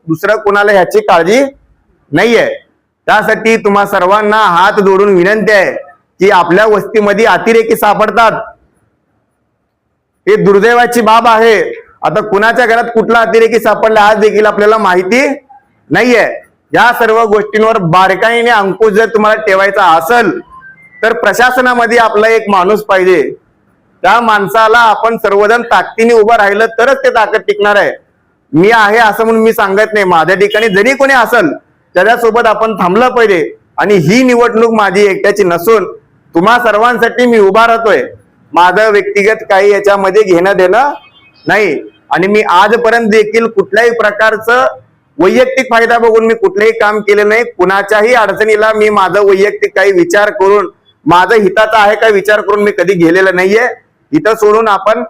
दुसरं कोणाला ह्याची काळजी नाहीये। त्यासाठी तुम्हा सर्वांना हात जोडून विनंती आहे की आपल्या वस्तीमध्ये अतिरेकी सापडतात, हे दुर्दैवाची बाब आहे। आता कुणाच्या घरात कुठला अतिरेकी सापडला आज देखील आपल्याला माहिती नाहीये। या सर्व गोष्टींवर बारकाईने अंकुश जर तुम्हाला ठेवायचा असेल तर प्रशासनामध्ये आपला एक माणूस पाहिजे। त्या माणसाला आपण सर्वजण ताकदीने उभं राहिलं तरच ते ताकद टिकणार आहे। मी आहे असं म्हणून मी सांगत नाही, माझ्या ठिकाणी जरी कोणी असेल त्याच्यासोबत आपण थांबलं पाहिजे। आणि ही निवडणूक माझी एकट्याची नसून तुम्हा सर्वांसाठी मी उभा राहतोय। माझं व्यक्तिगत काही याच्यामध्ये घेणं देणं नाही आणि मी आजपर्यंत देखील कुठल्याही प्रकारचं वैयक्तिक फायदा बघून मी कुठलंही काम केलं नाही। कुणाच्याही अडचणीला मी माझा वैयक्तिक काही विचार करून, माझं हिताचा आहे का विचार करून मी कधी गेलेलं नाहीये। इथं सोडून आपण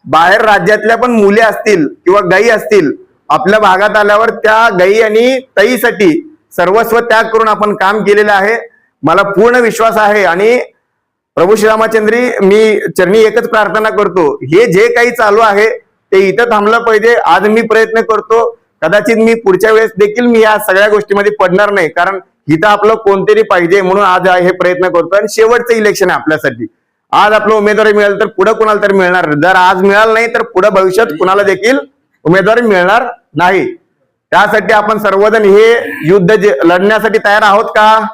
बाहेर राज्यातल्या पण मुली असतील किंवा गायी असतील, आपल्या भागात आल्यावर त्या गायी आणि ताईसाठी सर्वस्व त्याग करून आपण काम केलेलं आहे। मला पूर्ण विश्वास आहे आणि प्रभू श्रीरामचंद्री मी चरणी एकच प्रार्थना करतो, हे जे काही चालू आहे ते इथं थांबलं पाहिजे। आज मी प्रयत्न करतो, कदाचित मी पुढच्या वेळेस देखील मी या सगळ्या गोष्टीमध्ये पडणार नाही, कारण इथं आपलं कोणतरी पाहिजे म्हणून आज हे प्रयत्न करतो। आणि शेवटचं इलेक्शन आहे आपल्यासाठी, आज आपलं उमेदवारी मिळेल तर पुढे कुणाला तरी मिळणार, जर आज मिळालं नाही तर पुढे भविष्यात कुणाला देखील उमेदवारी मिळणार नाही। त्यासाठी आपण सर्वजण हे युद्ध लढण्यासाठी तयार आहोत का?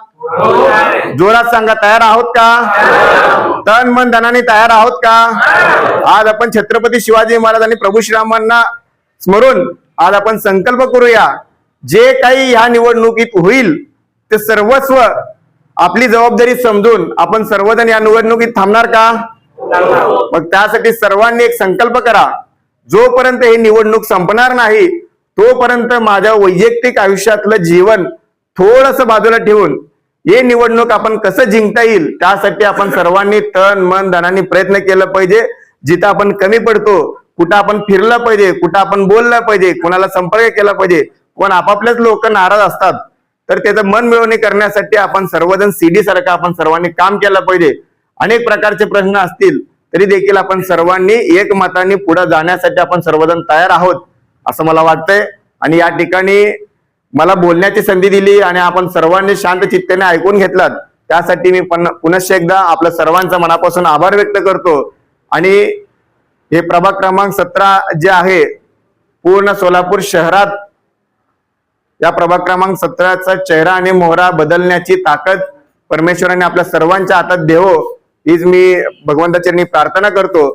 जोरात सांगा, तयार आहोत का? तन मन धनाने तयार आहोत का? आज आपण छत्रपती शिवाजी महाराज आणि प्रभू श्रीरामांना स्मरून आज आपण संकल्प करूया, जे काही ह्या निवडणुकीत होईल ते सर्वस्व आपली जबाबदारी समजून आपण सर्वजण या निवडणुकीत थांबणार का? मग त्यासाठी सर्वांनी एक संकल्प करा, जोपर्यंत ही निवडणूक संपणार नाही तोपर्यंत माझ्या वैयक्तिक आयुष्यातलं जीवन थोडंसं बाजूला ठेवून हे निवडणूक आपण कसं जिंकता येईल त्यासाठी आपण सर्वांनी तन मन धनाने प्रयत्न केला पाहिजे। जिथं आपण कमी पडतो, कुठं आपण फिरलं पाहिजे, कुठं आपण बोललं पाहिजे, कोणाला संपर्क केला पाहिजे, कोण आपापल्याच लोक नाराज असतात तर त्याचं मन मिळवणी करण्यासाठी आपण सर्वजण सीडी सारखं आपण सर्वांनी काम केलं पाहिजे। अनेक प्रकारचे प्रश्न असतील तरी देखील आपण सर्वांनी एकमताने पुढे जाण्यासाठी आपण सर्वजण तयार आहोत असं मला वाटतंय। आणि या ठिकाणी मला बोलण्याची संधी दिली आणि आपण सर्वांनी शांत चित्ताने ऐकून घेतलात, त्यासाठी मी पुनश्च एकदा आपल्या सर्वांचा मनापासून आभार व्यक्त करतो। आणि हे प्रभाग क्रमांक 17 जे आहे पूर्ण सोलापूर शहरात या प्रभाग क्रमांक 17चा चेहरा आणि मोहरा बदलण्याची ताकद परमेश्वराने आपल्या सर्वांच्या हातात द्यावं हीच मी भगवंताचरणी प्रार्थना करतो।